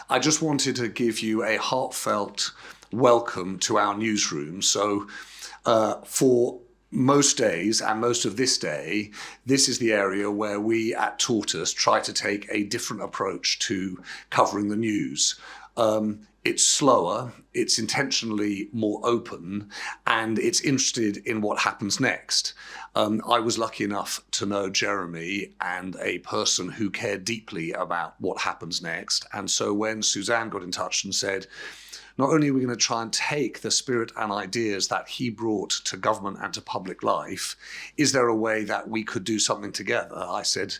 I just wanted to give you a heartfelt welcome to our newsroom. So for most days and most of this day, this is the area where we at Tortoise try to take a different approach to covering the news. It's slower, it's intentionally more open, and it's interested in what happens next. I was lucky enough to know Jeremy and a person who cared deeply about what happens next. And so when Suzanne got in touch and said, not only are we going to try and take the spirit and ideas that he brought to government and to public life, is there a way that we could do something together? I said,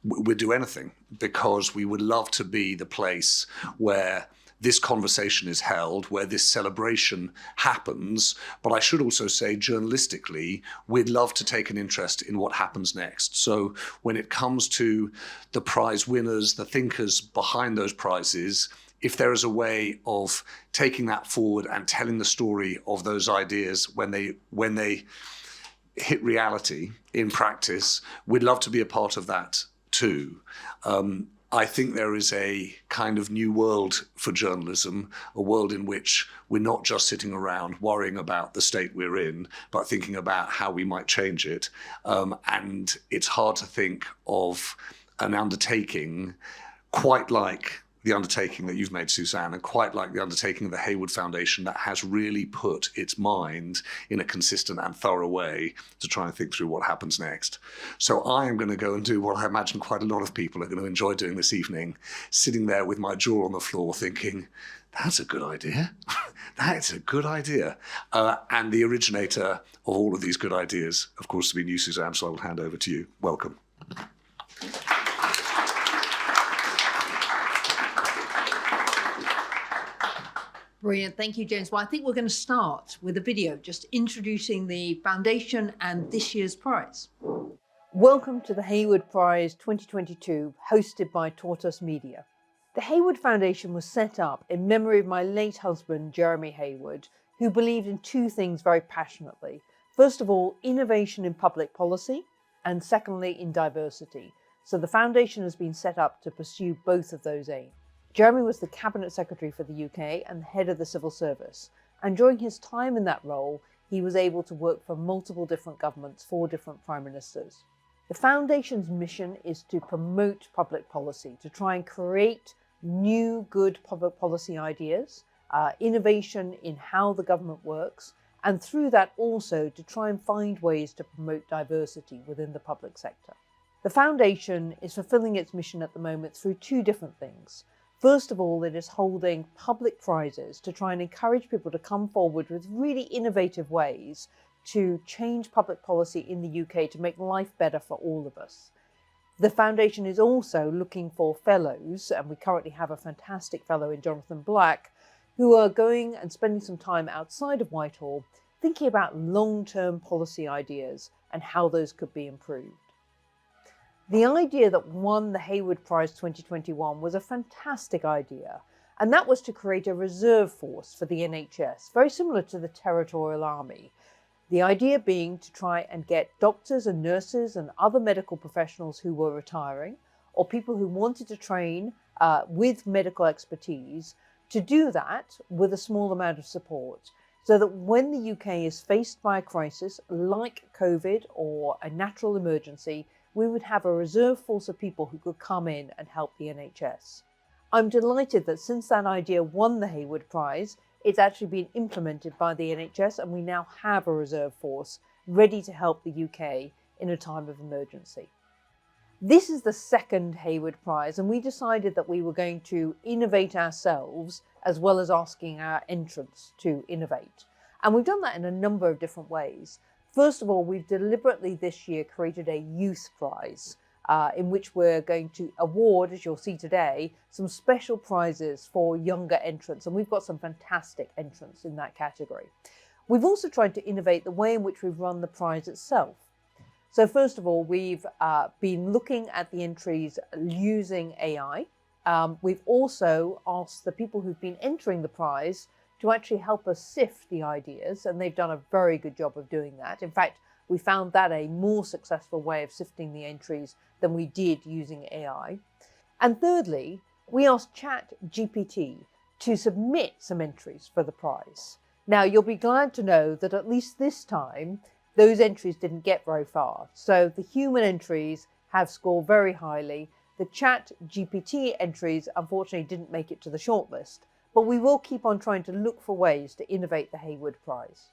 we'd do anything, because we would love to be the place where this conversation is held, where this celebration happens. But I should also say, journalistically, we'd love to take an interest in what happens next. So when it comes to the prize winners, the thinkers behind those prizes, if there is a way of taking that forward and telling the story of those ideas when they hit reality in practice, we'd love to be a part of that too. I think there is a kind of new world for journalism, a world in which we're not just sitting around worrying about the state we're in, but thinking about how we might change it. And it's hard to think of an undertaking quite like the undertaking that you've made, Suzanne, and quite like the undertaking of the Heywood Foundation, that has really put its mind in a consistent and thorough way to try and think through what happens next. So I am going to go and do what I imagine quite a lot of people are going to enjoy doing this evening, sitting there with my jaw on the floor thinking, that's a good idea. That's a good idea. And the originator of all of these good ideas, of course, to be you, Suzanne, so I will hand over to you. Welcome. Brilliant. Thank you, James. Well, I think we're going to start with a video just introducing the foundation and this year's prize. Welcome to the Heywood Prize 2022, hosted by Tortoise Media. The Heywood Foundation was set up in memory of my late husband, Jeremy Heywood, who believed in two things very passionately. First of all, innovation in public policy, and secondly, in diversity. So the foundation has been set up to pursue both of those aims. Jeremy was the Cabinet Secretary for the UK and the head of the Civil Service. And during his time in that role, he was able to work for multiple different governments, 4 different prime ministers. The foundation's mission is to promote public policy, to try and create new good public policy ideas, innovation in how the government works, and through that also to try and find ways to promote diversity within the public sector. The foundation is fulfilling its mission at the moment through 2 different things. First of all, it is holding public prizes to try and encourage people to come forward with really innovative ways to change public policy in the UK to make life better for all of us. The foundation is also looking for fellows, and we currently have a fantastic fellow in Jonathan Black, who are going and spending some time outside of Whitehall thinking about long-term policy ideas and how those could be improved. The idea that won the Heywood Prize 2021 was a fantastic idea, and that was to create a reserve force for the NHS, very similar to the Territorial Army. The idea being to try and get doctors and nurses and other medical professionals who were retiring, or people who wanted to train with medical expertise, to do that with a small amount of support, so that when the UK is faced by a crisis like COVID or a natural emergency, we would have a reserve force of people who could come in and help the NHS. I'm delighted that since that idea won the Heywood Prize, it's actually been implemented by the NHS, and we now have a reserve force ready to help the UK in a time of emergency. This is the second Heywood Prize, and we decided that we were going to innovate ourselves as well as asking our entrants to innovate. And we've done that in a number of different ways. First of all, we've deliberately this year created a youth prize in which we're going to award, as you'll see today, some special prizes for younger entrants. And we've got some fantastic entrants in that category. We've also tried to innovate the way in which we've run the prize itself. So first of all, we've been looking at the entries using AI. We've also asked the people who've been entering the prize to actually help us sift the ideas, and they've done a very good job of doing that. In fact, we found that a more successful way of sifting the entries than we did using AI. And thirdly, we asked ChatGPT to submit some entries for the prize. Now, you'll be glad to know that at least this time, those entries didn't get very far. So the human entries have scored very highly. The ChatGPT entries, unfortunately, didn't make it to the shortlist, but we will keep on trying to look for ways to innovate the Heywood Prize.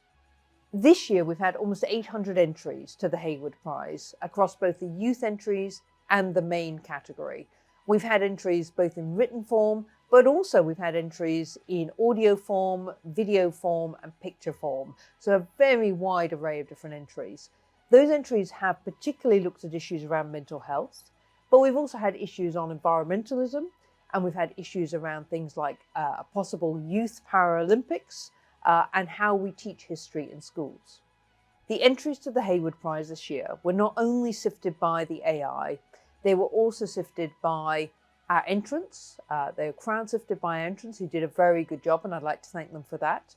This year, we've had almost 800 entries to the Heywood Prize across both the youth entries and the main category. We've had entries both in written form, but also we've had entries in audio form, video form, and picture form. So a very wide array of different entries. Those entries have particularly looked at issues around mental health, but we've also had issues on environmentalism, and we've had issues around things like a possible youth Paralympics and how we teach history in schools. The entries to the Heywood Prize this year were not only sifted by the AI, they were also sifted by our entrants. They were crowd sifted by our entrants who did a very good job, and I'd like to thank them for that.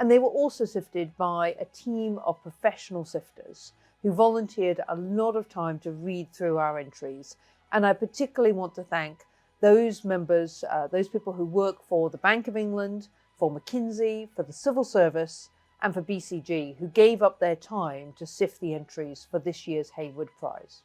And they were also sifted by a team of professional sifters who volunteered a lot of time to read through our entries. And I particularly want to thank those members, those people who work for the Bank of England, for McKinsey, for the Civil Service, and for BCG, who gave up their time to sift the entries for this year's Heywood Prize.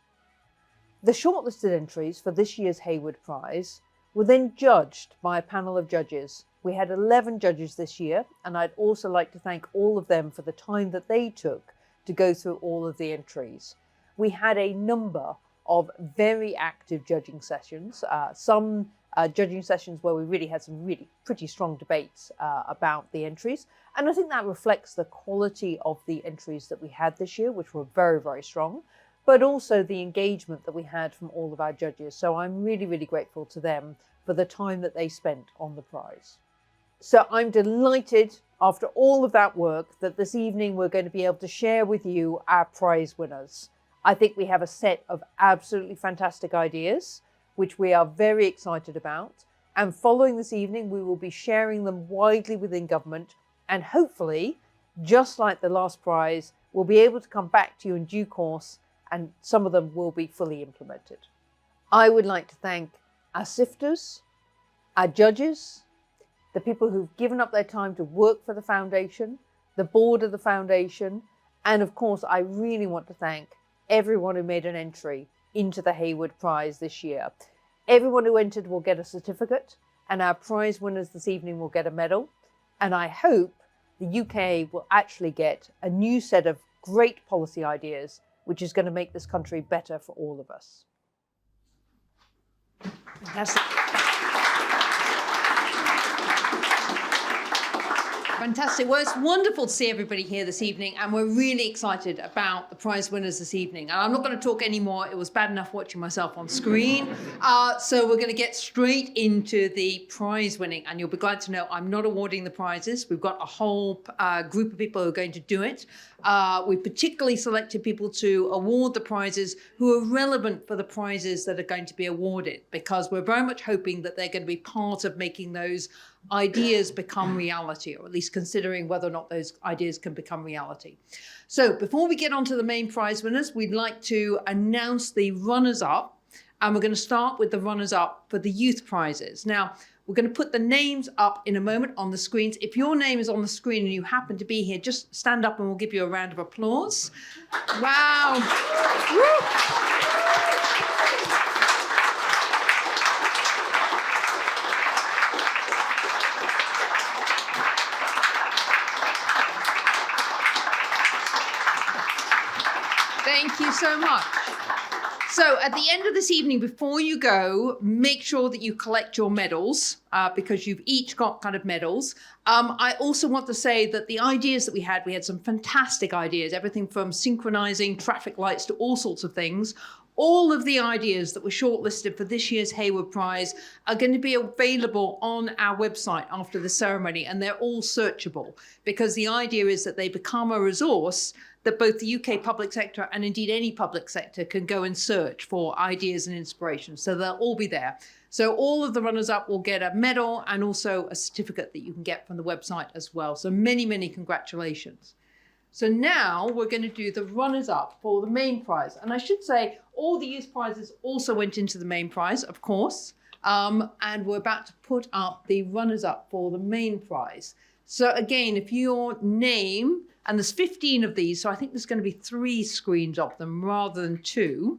The shortlisted entries for this year's Heywood Prize were then judged by a panel of judges. We had 11 judges this year, and I'd also like to thank all of them for the time that they took to go through all of the entries. We had a number of very active judging sessions, some judging sessions where we really had some really pretty strong debates about the entries. And I think that reflects the quality of the entries that we had this year, which were very, very strong, but also the engagement that we had from all of our judges. So I'm really, really grateful to them for the time that they spent on the prize. So I'm delighted after all of that work that this evening we're going to be able to share with you our prize winners. I think we have a set of absolutely fantastic ideas, which we are very excited about. And following this evening, we will be sharing them widely within government. And hopefully, just like the last prize, we'll be able to come back to you in due course, and some of them will be fully implemented. I would like to thank our sifters, our judges, the people who've given up their time to work for the foundation, the board of the foundation, and of course, I really want to thank everyone who made an entry into the Heywood Prize this year. Everyone who entered will get a certificate, and our prize winners this evening will get a medal. And I hope the UK will actually get a new set of great policy ideas, which is going to make this country better for all of us. Fantastic. Fantastic. Well, it's wonderful to see everybody here this evening, and we're really excited about the prize winners this evening. And I'm not going to talk anymore. It was bad enough watching myself on screen. So we're going to get straight into the prize winning, and you'll be glad to know I'm not awarding the prizes. We've got a whole group of people who are going to do it. We particularly selected people to award the prizes who are relevant for the prizes that are going to be awarded, because we're very much hoping that they're going to be part of making those ideas become reality, or at least considering whether or not those ideas can become reality. So before we get on to the main prize winners, we'd like to announce the runners-up, and we're going to start with the runners-up for the youth prizes. Now, we're going to put the names up in a moment on the screens. If your name is on the screen and you happen to be here, just stand up and we'll give you a round of applause. Wow. Woo. Thank you so much. So at the end of this evening, before you go, make sure that you collect your medals because you've each got kind of medals. I also want to say that the ideas that we had some fantastic ideas, everything from synchronizing traffic lights to all sorts of things. All of the ideas that were shortlisted for this year's Heywood Prize are going to be available on our website after the ceremony, and they're all searchable, because the idea is that they become a resource that both the UK public sector and indeed any public sector can go and search for ideas and inspiration. So they'll all be there. So all of the runners-up will get a medal and also a certificate that you can get from the website as well. So many, many congratulations. So now we're going to do the runners-up for the main prize. And I should say all the youth prizes also went into the main prize, of course. And we're about to put up the runners-up for the main prize. So again, if your name, and there's 15 of these, so I think there's going to be 3 screens of them rather than 2.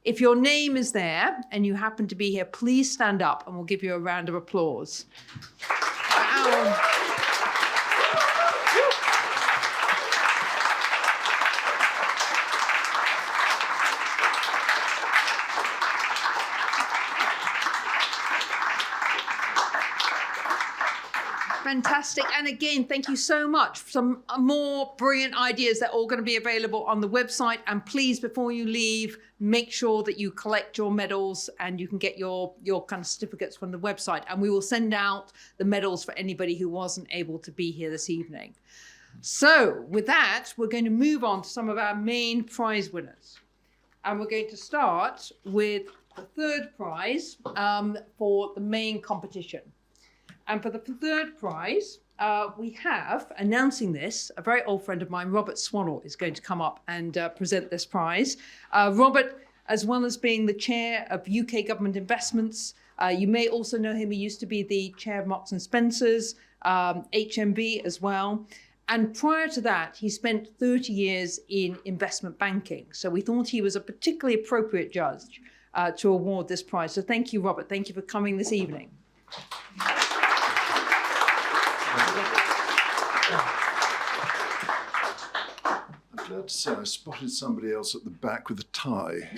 If your name is there and you happen to be here, please stand up and we'll give you a round of applause. Wow. Fantastic. And again, thank you so much. Some more brilliant ideas that are all going to be available on the website. And please, before you leave, make sure that you collect your medals and you can get your kind of certificates from the website. And we will send out the medals for anybody who wasn't able to be here this evening. So with that, we're going to move on to some of our main prize winners. And we're going to start with the 3rd prize for the main competition. And for the 3rd prize, we have, announcing this, a very old friend of mine, Robert Swaddle, is going to come up and present this prize. Robert, as well as being the chair of UK Government Investments, you may also know him. He used to be the chair of Marks and Spencer's, HMV as well. And prior to that, he spent 30 years in investment banking. So we thought he was a particularly appropriate judge to award this prize. So thank you, Robert. Thank you for coming this evening. I'm glad to say I spotted somebody else at the back with a tie,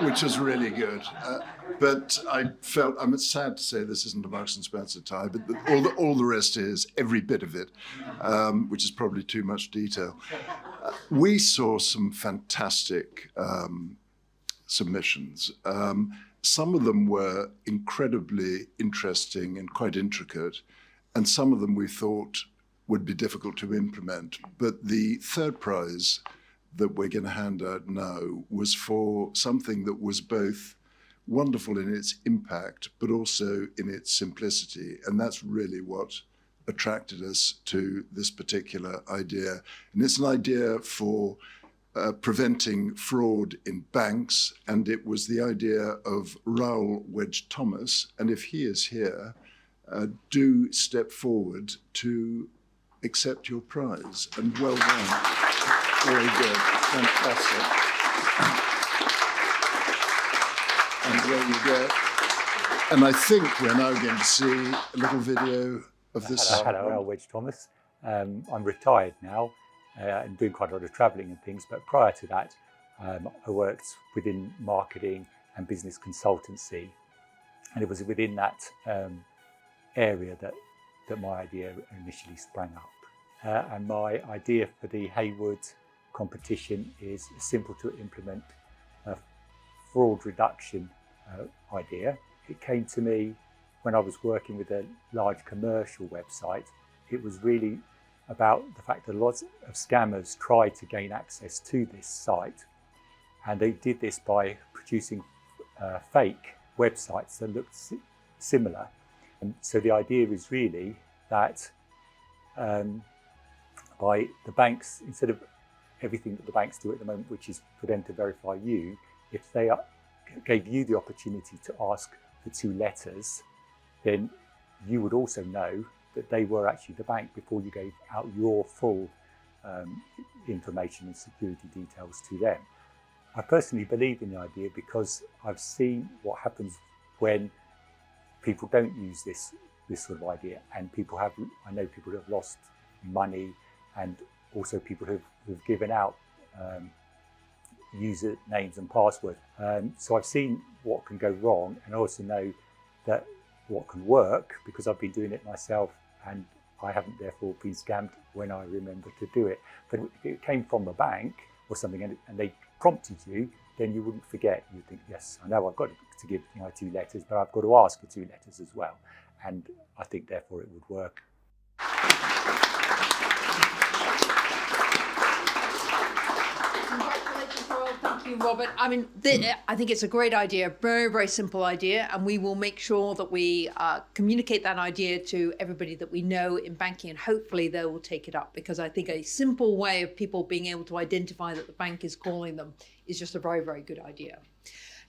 which was really good. But I'm sad to say this isn't a Marks and Spencer tie, but all the rest is, every bit of it, which is probably too much detail. We saw some fantastic submissions. Some of them were incredibly interesting and quite intricate, and some of them we thought would be difficult to implement. But the 3rd prize that we're going to hand out now was for something that was both wonderful in its impact, but also in its simplicity. And that's really what attracted us to this particular idea. And it's an idea for preventing fraud in banks. And it was the idea of Raoul Wedge Thomas. And if he is here, do step forward to accept your prize, and well done. Very good, fantastic. And there you go. And I think we're now going to see a little video of this. Hello, I'm Wedge Thomas. I'm retired now and doing quite a lot of travelling and things, but prior to that, I worked within marketing and business consultancy. And it was within that area that my idea initially sprang up. And my idea for the Heywood competition is simple to implement a fraud reduction idea. It came to me when I was working with a large commercial website. It was really about the fact that lots of scammers tried to gain access to this site, and they did this by producing fake websites that looked similar. And so the idea is really that by the banks, instead of everything that the banks do at the moment, which is for them to verify you, if they gave you the opportunity to ask for 2 letters, then you would also know that they were actually the bank before you gave out your full information and security details to them. I personally believe in the idea because I've seen what happens when people don't use this sort of idea, and I know people who have lost money, and also people who've given out user names and passwords. So I've seen what can go wrong, and I also know that what can work because I've been doing it myself, and I haven't therefore been scammed when I remember to do it. But if it came from a bank or something and they prompted you, then you wouldn't forget. You'd think, yes, I know I've got to give 2 letters, but I've got to ask for 2 letters as well. And I think therefore it would work. Congratulations, Royal. Thank you, Robert. I mean, I think it's a great idea, very, very simple idea, and we will make sure that we communicate that idea to everybody that we know in banking, and hopefully they will take it up, because I think a simple way of people being able to identify that the bank is calling them is just a very, very good idea.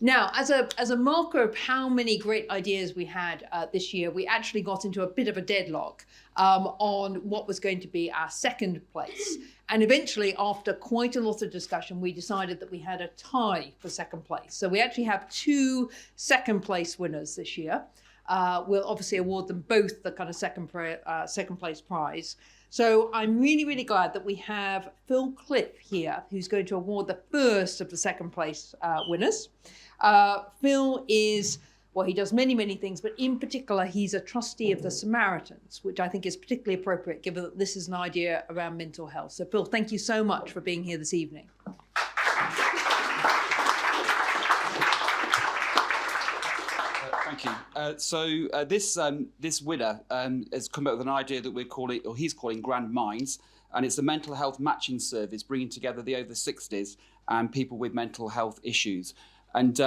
Now, as a marker of how many great ideas we had this year, we actually got into a bit of a deadlock on what was going to be our second place. And eventually, after quite a lot of discussion, we decided that we had a tie for second place. So we actually have 2 second place winners this year. We'll obviously award them both the kind of second place prize. So I'm really, really glad that we have Phil Cliff here, who's going to award the first of the second place winners. Phil is, well, he does many, many things, but in particular, he's a trustee of the Samaritans, which I think is particularly appropriate given that this is an idea around mental health. So Phil, thank you so much for being here this evening. Thank you. This winner has come up with an idea that we're calling, or he's calling, Grand Minds, and it's the mental health matching service, bringing together the over 60s and people with mental health issues. And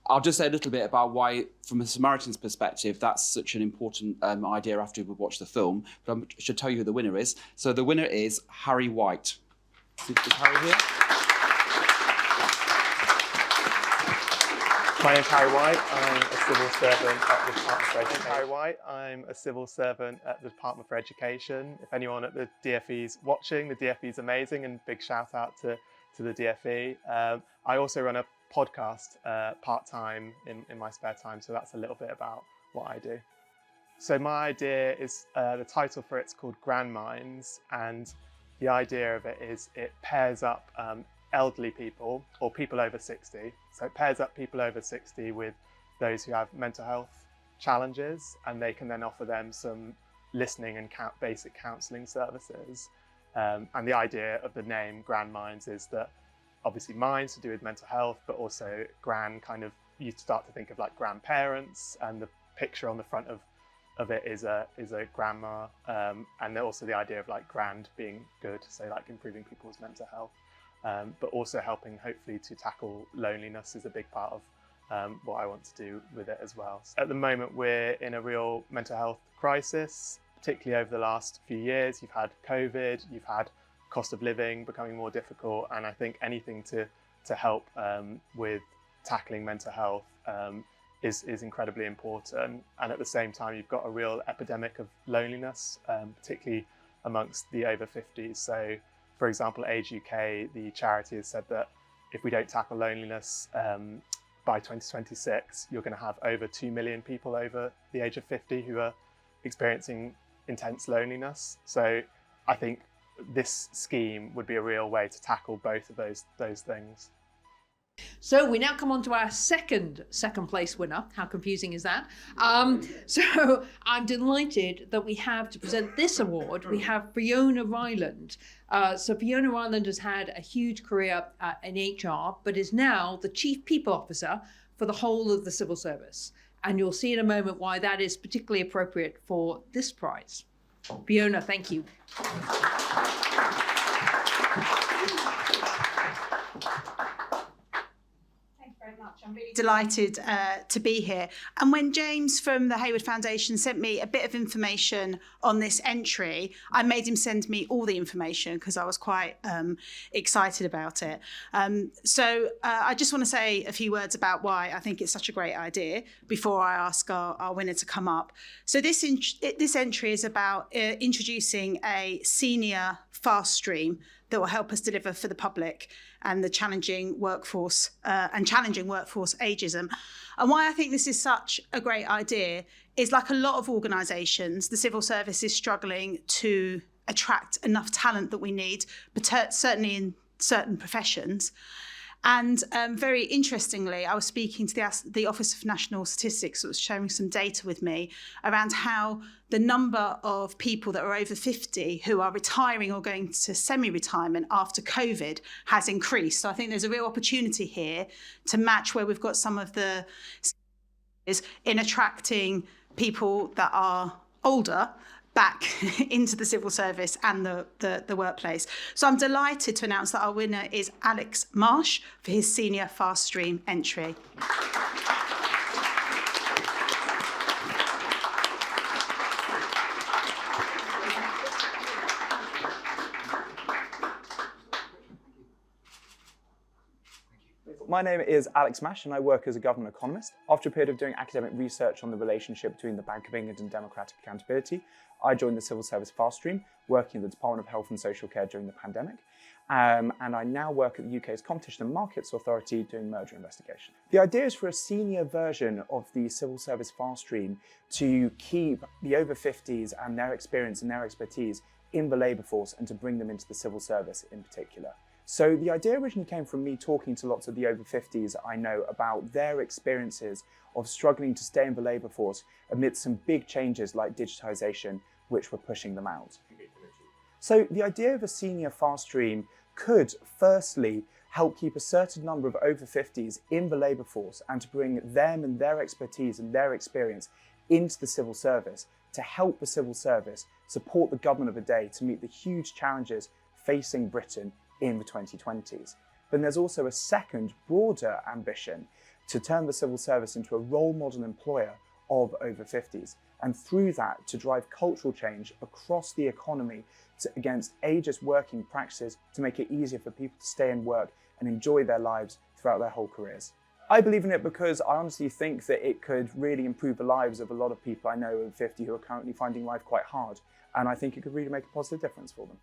I'll just say a little bit about why, from a Samaritan's perspective, that's such an important idea after we watch the film. But I should tell you who the winner is. So the winner is Harry White. Is Harry here? My name's Harry White. I'm a civil servant at the Department for Education. Harry White. I'm a civil servant at the Department for Education. If anyone at the DFE's watching, the DFE's amazing, and big shout out to the DFE. I also run a podcast part-time in my spare time, so that's a little bit about what I do. So my idea is, the title for it's called Grand Minds, and the idea of it is it pairs up elderly people or people over 60. So it pairs up people over 60 with those who have mental health challenges, and they can then offer them some listening and basic counselling services. And the idea of the name Grand Minds is that obviously minds to do with mental health, but also grand, kind of, you start to think of like grandparents, and the picture on the front of it is a grandma, and also the idea of like grand being good, so like improving people's mental health, but also helping hopefully to tackle loneliness is a big part of what I want to do with it as well. At the moment, we're in a real mental health crisis, particularly over the last few years. You've had COVID, you've had cost of living becoming more difficult, and I think anything to help with tackling mental health is incredibly important. And at the same time, you've got a real epidemic of loneliness, particularly amongst the over 50s. So, for example, Age UK, the charity, has said that if we don't tackle loneliness by 2026, you're going to have over 2 million people over the age of 50 who are experiencing intense loneliness. So I think this scheme would be a real way to tackle both of those things. So we now come on to our second place winner. How confusing is that? So I'm delighted that we have to present this award. We have Fiona Ryland. So Fiona Ryland has had a huge career in HR, but is now the Chief People Officer for the whole of the civil service. And you'll see in a moment why that is particularly appropriate for this prize. Fiona, thank you. I'm really delighted to be here. And when James from the Heywood Foundation sent me a bit of information on this entry, I made him send me all the information because I was quite excited about it. So I just want to say a few words about why I think it's such a great idea before I ask our winner to come up. So this entry is about introducing a senior fast stream that will help us deliver for the public and the challenging workforce ageism. And why I think this is such a great idea is, like a lot of organisations, the civil service is struggling to attract enough talent that we need, but certainly in certain professions. And very interestingly, I was speaking to the Office of National Statistics that was sharing some data with me around how the number of people that are over 50 who are retiring or going to semi-retirement after COVID has increased. So I think there's a real opportunity here to match where we've got some of the in attracting people that are older back into the civil service and the workplace. So I'm delighted to announce that our winner is Alex Marsh for his senior fast stream entry. my name is Alex Mash and I work as a government economist. After a period of doing academic research on the relationship between the Bank of England and democratic accountability, I joined the civil service fast stream, working at the Department of Health and Social Care during the pandemic. And I now work at the UK's Competition and Markets Authority doing merger investigation. The idea is for a senior version of the civil service fast stream to keep the over 50s and their experience and their expertise in the labour force and to bring them into the civil service in particular. So the idea originally came from me talking to lots of the over 50s I know about their experiences of struggling to stay in the labour force amidst some big changes like digitisation, which were pushing them out. So the idea of a senior fast stream could firstly help keep a certain number of over 50s in the labour force and to bring them and their expertise and their experience into the civil service to help the civil service support the government of the day to meet the huge challenges facing Britain in the 2020s. But there's also a second, broader ambition to turn the civil service into a role model employer of over 50s, and through that to drive cultural change across the economy against ageist working practices to make it easier for people to stay and work and enjoy their lives throughout their whole careers. I believe in it because I honestly think that it could really improve the lives of a lot of people I know over 50 who are currently finding life quite hard, and I think it could really make a positive difference for them.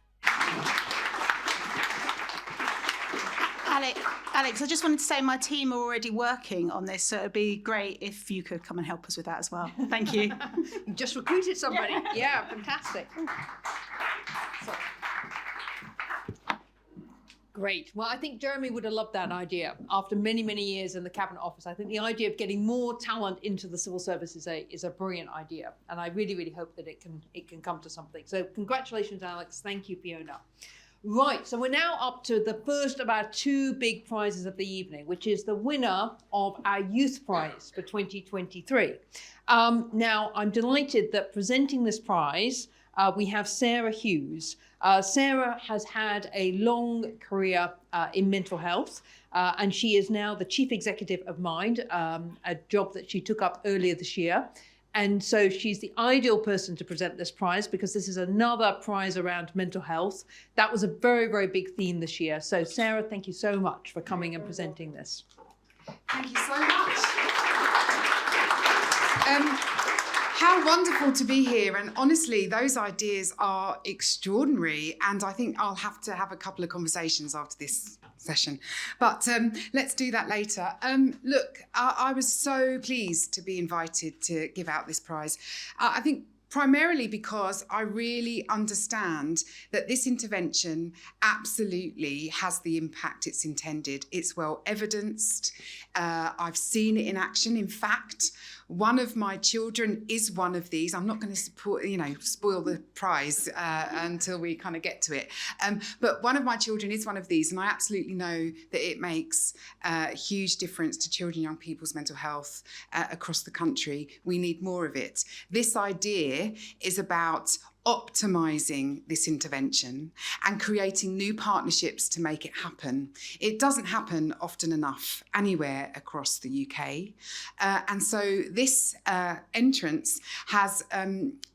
Alex, I just wanted to say my team are already working on this, so it'd be great if you could come and help us with that as well. Thank you. You just recruited somebody. Yeah, fantastic. Great. Well, I think Jeremy would have loved that idea. After many, many years in the Cabinet Office, I think the idea of getting more talent into the civil service is a brilliant idea. And I really, really hope that it can come to something. So congratulations, Alex. Thank you, Fiona. Right, so we're now up to the first of our two big prizes of the evening, which is the winner of our Youth Prize for 2023. Now, I'm delighted that presenting this prize, we have Sarah Hughes. Sarah has had a long career in mental health, and she is now the Chief Executive of Mind, a job that she took up earlier this year. And so she's the ideal person to present this prize because this is another prize around mental health. That was a very, very big theme this year. So Sarah, thank you so much for coming and presenting this. Thank you so much. How wonderful to be here. And honestly, those ideas are extraordinary. And I think I'll have to have a couple of conversations after this session. But let's do that later. Look, I was so pleased to be invited to give out this prize. I think primarily because I really understand that this intervention absolutely has the impact it's intended. It's well evidenced. I've seen it in action. In fact, one of my children is one of these. I'm not going to spoil the prize until we kind of get to it. But one of my children is one of these, and I absolutely know that it makes a huge difference to children and young people's mental health across the country. We need more of it. This idea is about optimising this intervention and creating new partnerships to make it happen. It doesn't happen often enough anywhere across the UK. And so this entrance has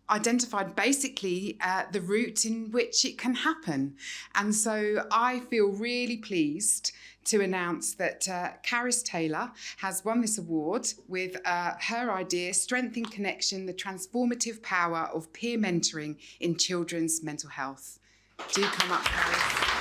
identified basically the route in which it can happen. And so I feel really pleased to announce that Caris Taylor has won this award with her idea, Strength in Connection, the transformative power of peer mentoring in children's mental health. Do come up, Caris.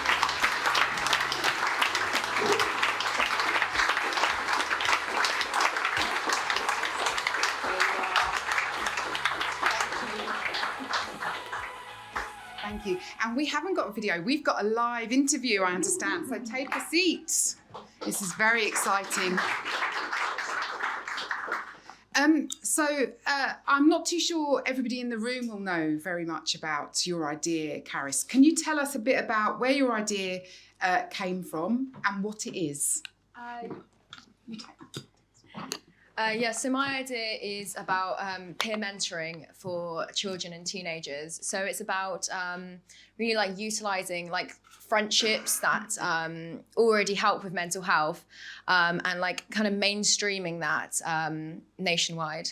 Thank you. And we haven't got a video. We've got a live interview, I understand. So take a seat. This is very exciting. I'm not too sure everybody in the room will know very much about your idea, Caris. Can you tell us a bit about where your idea came from and what it is? So my idea is about peer mentoring for children and teenagers. So it's about really like utilising like friendships that already help with mental health and like kind of mainstreaming that nationwide.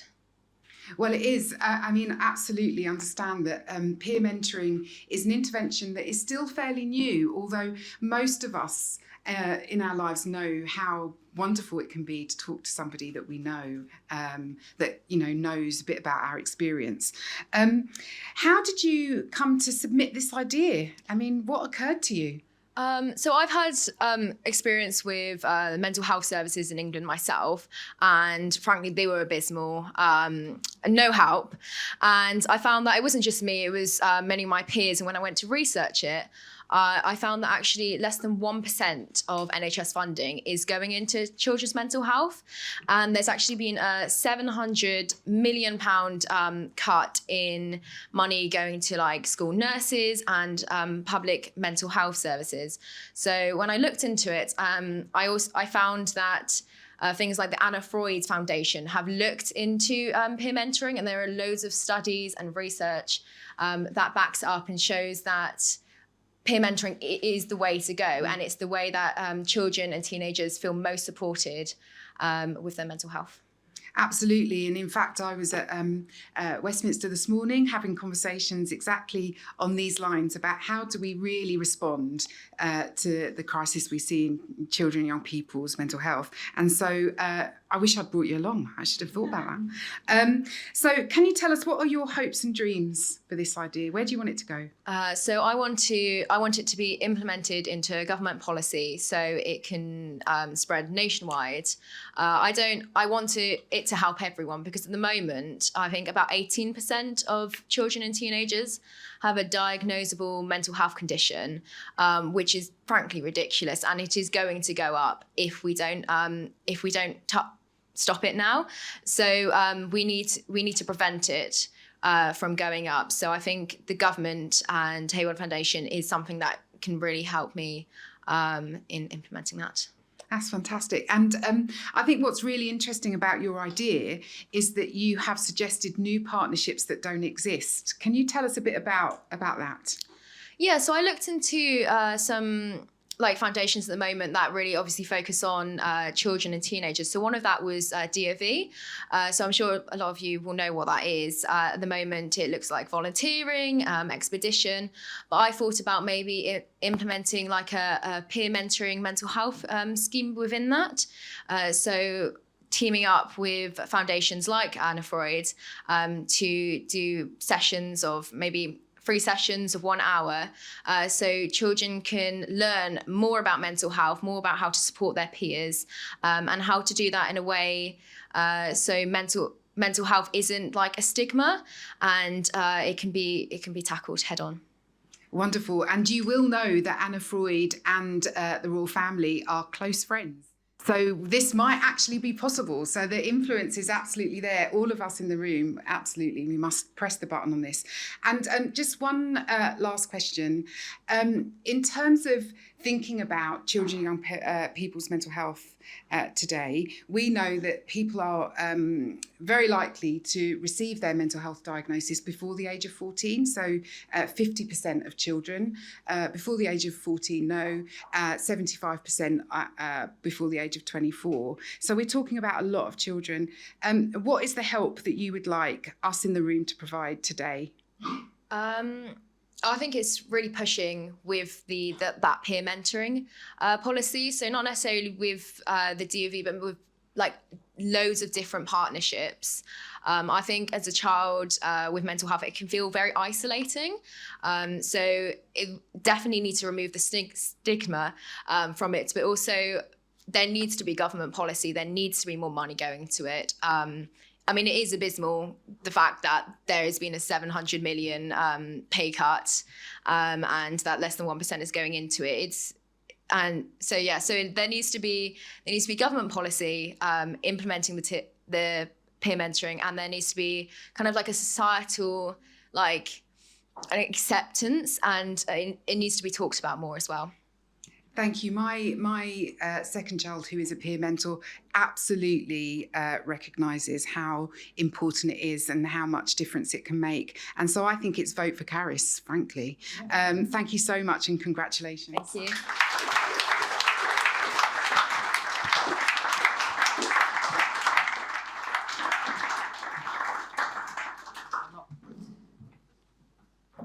Well, it is. I mean, absolutely understand that peer mentoring is an intervention that is still fairly new, although most of us in our lives know how wonderful it can be to talk to somebody that we know, that knows a bit about our experience. How did you come to submit this idea? I mean, what occurred to you? So I've had experience with mental health services in England myself, and frankly, they were abysmal, no help. And I found that it wasn't just me, it was many of my peers. And when I went to research it, I found that actually less than 1% of NHS funding is going into children's mental health. And there's actually been a £700 million cut in money going to like school nurses and public mental health services. So when I looked into it, I found that things like the Anna Freud Foundation have looked into peer mentoring, and there are loads of studies and research that backs it up and shows that peer mentoring is the way to go, and it's the way that children and teenagers feel most supported with their mental health. Absolutely. And in fact, I was at Westminster this morning having conversations exactly on these lines about how do we really respond to the crisis we see in children and young people's mental health. And so I wish I'd brought you along. I should have thought about that. So can you tell us, what are your hopes and dreams for this idea? Where do you want it to go? So I want it to be implemented into government policy so it can spread nationwide. I want it to help everyone, because at the moment, I think about 18% of children and teenagers have a diagnosable mental health condition, which is frankly ridiculous, and it is going to go up if we don't stop it now. So we need to prevent it from going up. So I think the government and Heywood Foundation is something that can really help me in implementing that. That's fantastic. And I think what's really interesting about your idea is that you have suggested new partnerships that don't exist. Can you tell us a bit about that? Yeah, so I looked into some foundations at the moment that really obviously focus on children and teenagers. So one of that was DOV. So I'm sure a lot of you will know what that is. At the moment, it looks like volunteering, expedition. But I thought about maybe implementing like a peer mentoring mental health scheme within that. So teaming up with foundations like Anna Freud to do sessions of maybe 3 sessions of 1 hour, so children can learn more about mental health, more about how to support their peers, and how to do that in a way so mental health isn't like a stigma, and it can be tackled head on. Wonderful. And you will know that Anna Freud and the royal family are close friends. So this might actually be possible. So the influence is absolutely there. All of us in the room, absolutely, we must press the button on this. And just one last question. In terms of thinking about children and young people's mental health today, we know that people are very likely to receive their mental health diagnosis before the age of 14. So 50% of children before the age of 14 know, 75% before the age of 24. So we're talking about a lot of children. What is the help that you would like us in the room to provide today? I think it's really pushing with that peer mentoring policy. So not necessarily with the DOV, but with like loads of different partnerships. I think as a child with mental health, it can feel very isolating. So it definitely needs to remove the stigma from it, but also there needs to be government policy. There needs to be more money going to it. I mean, it is abysmal, the fact that there has been a 700 million pay cut and that less than 1% is going into it. So there needs to be government policy implementing the peer mentoring, and there needs to be kind of like a societal an acceptance, and it needs to be talked about more as well. Thank you. My second child, who is a peer mentor, absolutely recognises how important it is and how much difference it can make. And so I think it's vote for Caris, frankly. Thank you so much and congratulations. Thank you.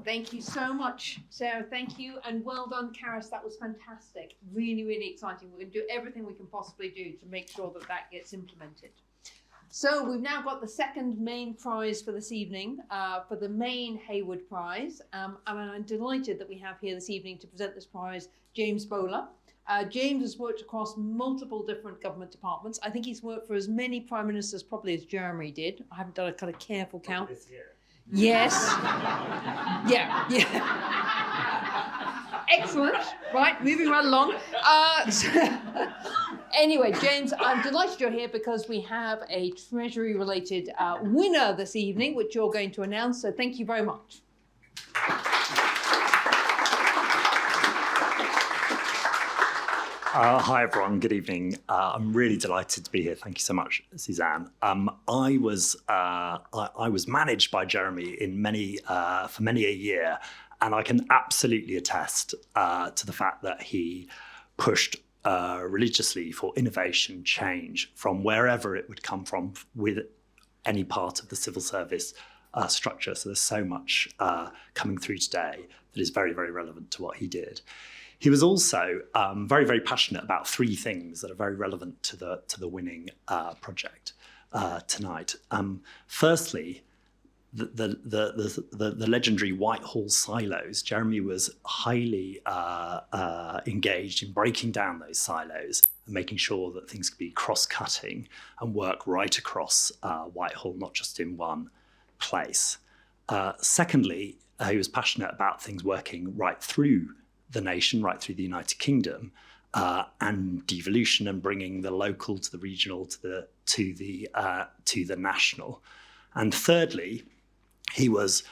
Thank you so much, Sarah. Thank you, and well done, Karis. That was fantastic. Really, really exciting. We're going to do everything we can possibly do to make sure that that gets implemented. So we've now got the second main prize for this evening, for the main Heywood Prize. And I'm delighted that we have here this evening to present this prize, James Bowler. James has worked across multiple different government departments. I think he's worked for as many prime ministers probably as Jeremy did. I haven't done a kind of careful count. Yes. Yeah. Excellent. Right, moving right along. Anyway, James, I'm delighted you're here because we have a Treasury-related winner this evening, which you're going to announce. So thank you very much. Hi everyone, good evening. I'm really delighted to be here. Thank you so much, Suzanne. I was managed by Jeremy for many a year, and I can absolutely attest to the fact that he pushed religiously for innovation, change from wherever it would come from with any part of the civil service structure. So there's so much coming through today that is very, very relevant to what he did. He was also very, very passionate about three things that are very relevant to the winning project tonight. Firstly, the legendary Whitehall silos. Jeremy was highly engaged in breaking down those silos and making sure that things could be cross-cutting and work right across Whitehall, not just in one place. Secondly, he was passionate about things working right through the nation, right through the United Kingdom, and devolution and bringing the local to the regional to the national. And thirdly, he was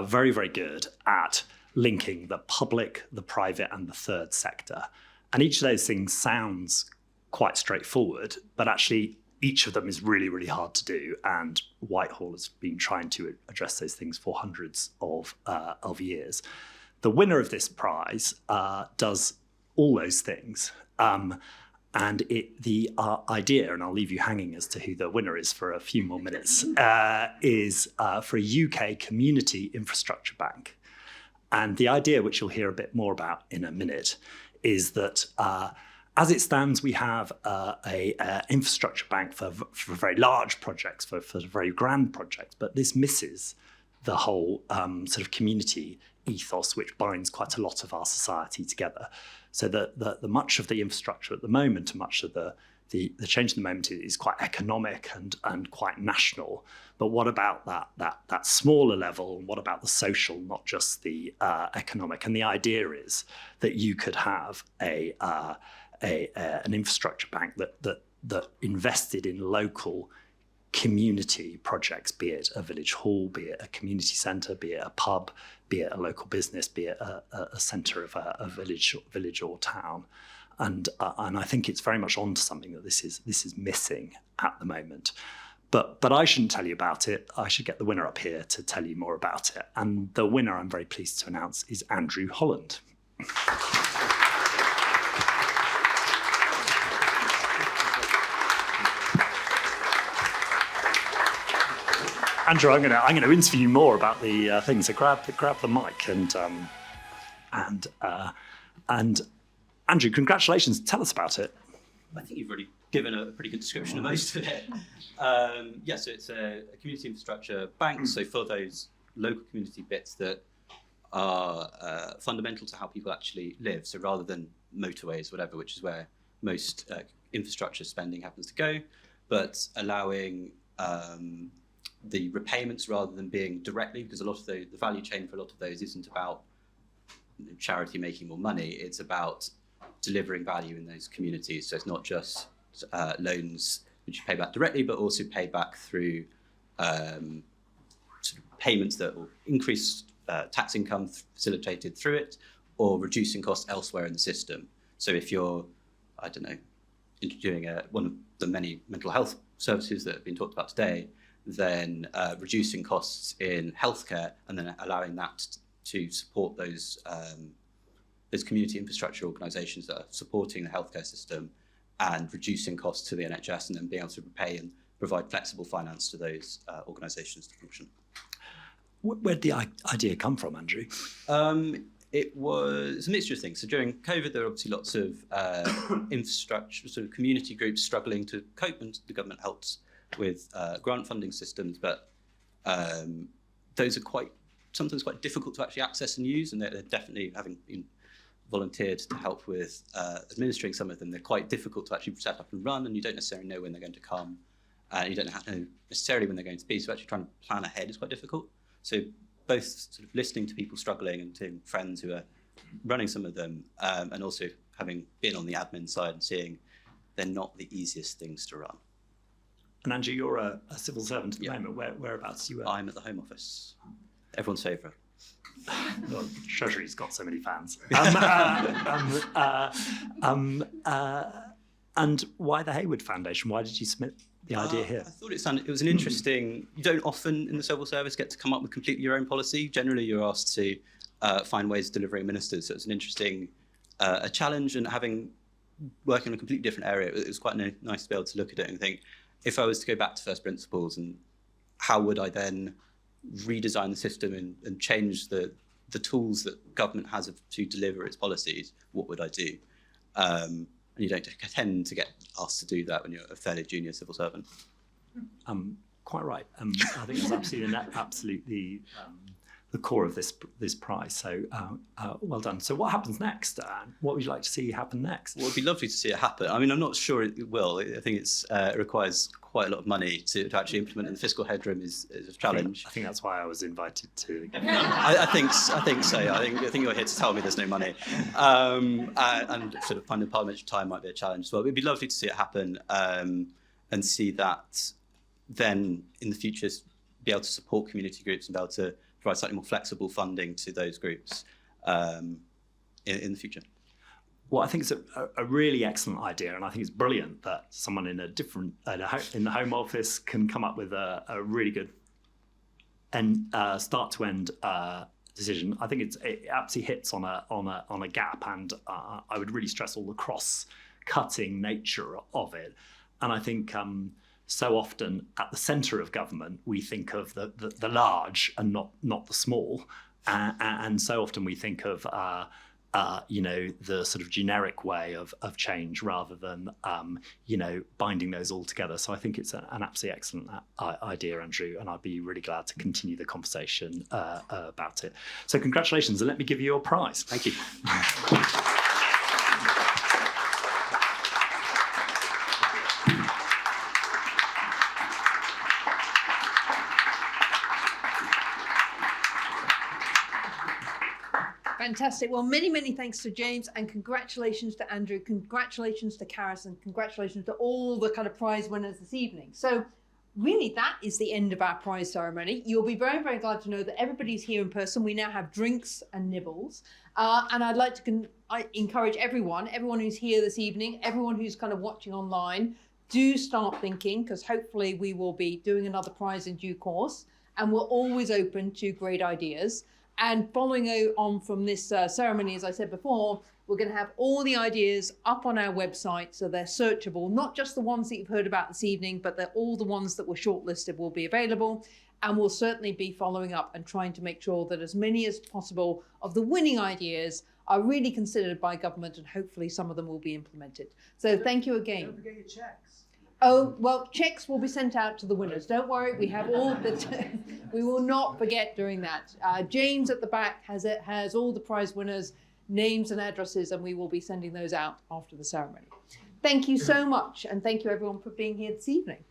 very, very good at linking the public, the private, and the third sector. And each of those things sounds quite straightforward, but actually each of them is really, really hard to do. And Whitehall has been trying to address those things for hundreds of years. The winner of this prize does all those things. And the idea, and I'll leave you hanging as to who the winner is for a few more minutes, is for a UK community infrastructure bank. And the idea, which you'll hear a bit more about in a minute, is that as it stands, we have an infrastructure bank for very large projects, for very grand projects, but this misses the whole sort of community ethos, which binds quite a lot of our society together. So the much of the infrastructure at the moment, and much of the change at the moment is quite economic and quite national. But what about that smaller level? And what about the social, not just the economic? And the idea is that you could have an infrastructure bank that invested in local community projects, be it a village hall, be it a community centre, be it a pub, be it a local business, be it a centre of a village or town. And I think it's very much onto something that this is missing at the moment. But I shouldn't tell you about it. I should get the winner up here to tell you more about it. And the winner, I'm very pleased to announce, is Andrew Holland. Andrew, I'm going to interview you more about the things. So grab the mic and Andrew, congratulations. Tell us about it. I think you've already given a pretty good description of most of it. So it's a community infrastructure bank. So for those local community bits that are fundamental to how people actually live. So rather than motorways, whatever, which is where most infrastructure spending happens to go, but allowing the repayments rather than being directly, because a lot of the value chain for a lot of those isn't about charity making more money, it's about delivering value in those communities. So it's not just loans which you pay back directly, but also paid back through sort of payments that will increase tax income facilitated through it, or reducing costs elsewhere in the system. So if you're, I don't know, doing one of the many mental health services that have been talked about today, then reducing costs in healthcare and then allowing that to support those community infrastructure organisations that are supporting the healthcare system, and reducing costs to the NHS, and then being able to repay and provide flexible finance to those organisations to function. Where did the idea come from, Andrew? It was a mixture of things. So during COVID, there were obviously lots of infrastructure, sort of community groups struggling to cope, and the government helped with grant funding systems, but those are sometimes quite difficult to actually access and use, and they're definitely, having been volunteered to help with administering some of them, they're quite difficult to actually set up and run, and you don't necessarily know when they're going to come, and you don't know necessarily when they're going to be, so actually trying to plan ahead is quite difficult. So both sort of listening to people struggling and to friends who are running some of them, and also having been on the admin side and seeing they're not the easiest things to run. And Andrew, you're a civil servant at the moment. Whereabouts are you at? I'm at the Home Office. Everyone's favourite. Well, Treasury's got so many fans. And why the Heywood Foundation? Why did you submit the idea here? I thought it was an interesting. You don't often in the civil service get to come up with completely your own policy. Generally, you're asked to find ways of delivering ministers. So it's an interesting a challenge, and working in a completely different area, it was quite nice to be able to look at it and think, if I was to go back to first principles, and how would I then redesign the system and change the tools that government has to deliver its policies, what would I do? And you don't tend to get asked to do that when you're a fairly junior civil servant. Quite right. I think it's absolutely the core of this prize. So well done. So what happens next? What would you like to see happen next? Well, it'd be lovely to see it happen. I mean, I'm not sure it will. I think it requires quite a lot of money to actually implement, and the fiscal headroom is a challenge. I think that's why I was invited to. I think so. I think you're here to tell me there's no money, and sort of finding parliamentary time might be a challenge as well. It'd be lovely to see it happen, and see that then in the future be able to support community groups and be able to provide slightly more flexible funding to those groups in the future. Well, I think it's a really excellent idea, and I think it's brilliant that someone in in the Home Office can come up with a really good start to end decision. I think it absolutely hits on a gap, and I would really stress all the cross-cutting nature of it. And I think so often at the centre of government we think of the large and not the small, and so often we think of the sort of generic way of change rather than binding those all together. So I think it's an absolutely excellent idea, Andrew, and I'd be really glad to continue the conversation about it. So congratulations, and let me give you your prize. Thank you. Fantastic. Well, many, many thanks to James, and congratulations to Andrew, congratulations to Karis, and congratulations to all the kind of prize winners this evening. So really, that is the end of our prize ceremony. You'll be very, very glad to know that everybody's here in person. We now have drinks and nibbles. And I'd like to encourage everyone who's here this evening, everyone who's kind of watching online, do start thinking, because hopefully we will be doing another prize in due course. And we're always open to great ideas. And following on from this ceremony, as I said before, we're going to have all the ideas up on our website, so they're searchable, not just the ones that you've heard about this evening, but they're all the ones that were shortlisted will be available. And we'll certainly be following up and trying to make sure that as many as possible of the winning ideas are really considered by government, and hopefully some of them will be implemented. So thank you again. Don't forget your checks. Oh, well, checks will be sent out to the winners. Don't worry, we have all the, we will not forget doing that. James at the back has all the prize winners' names and addresses, and we will be sending those out after the ceremony. Thank you so much, and thank you everyone for being here this evening.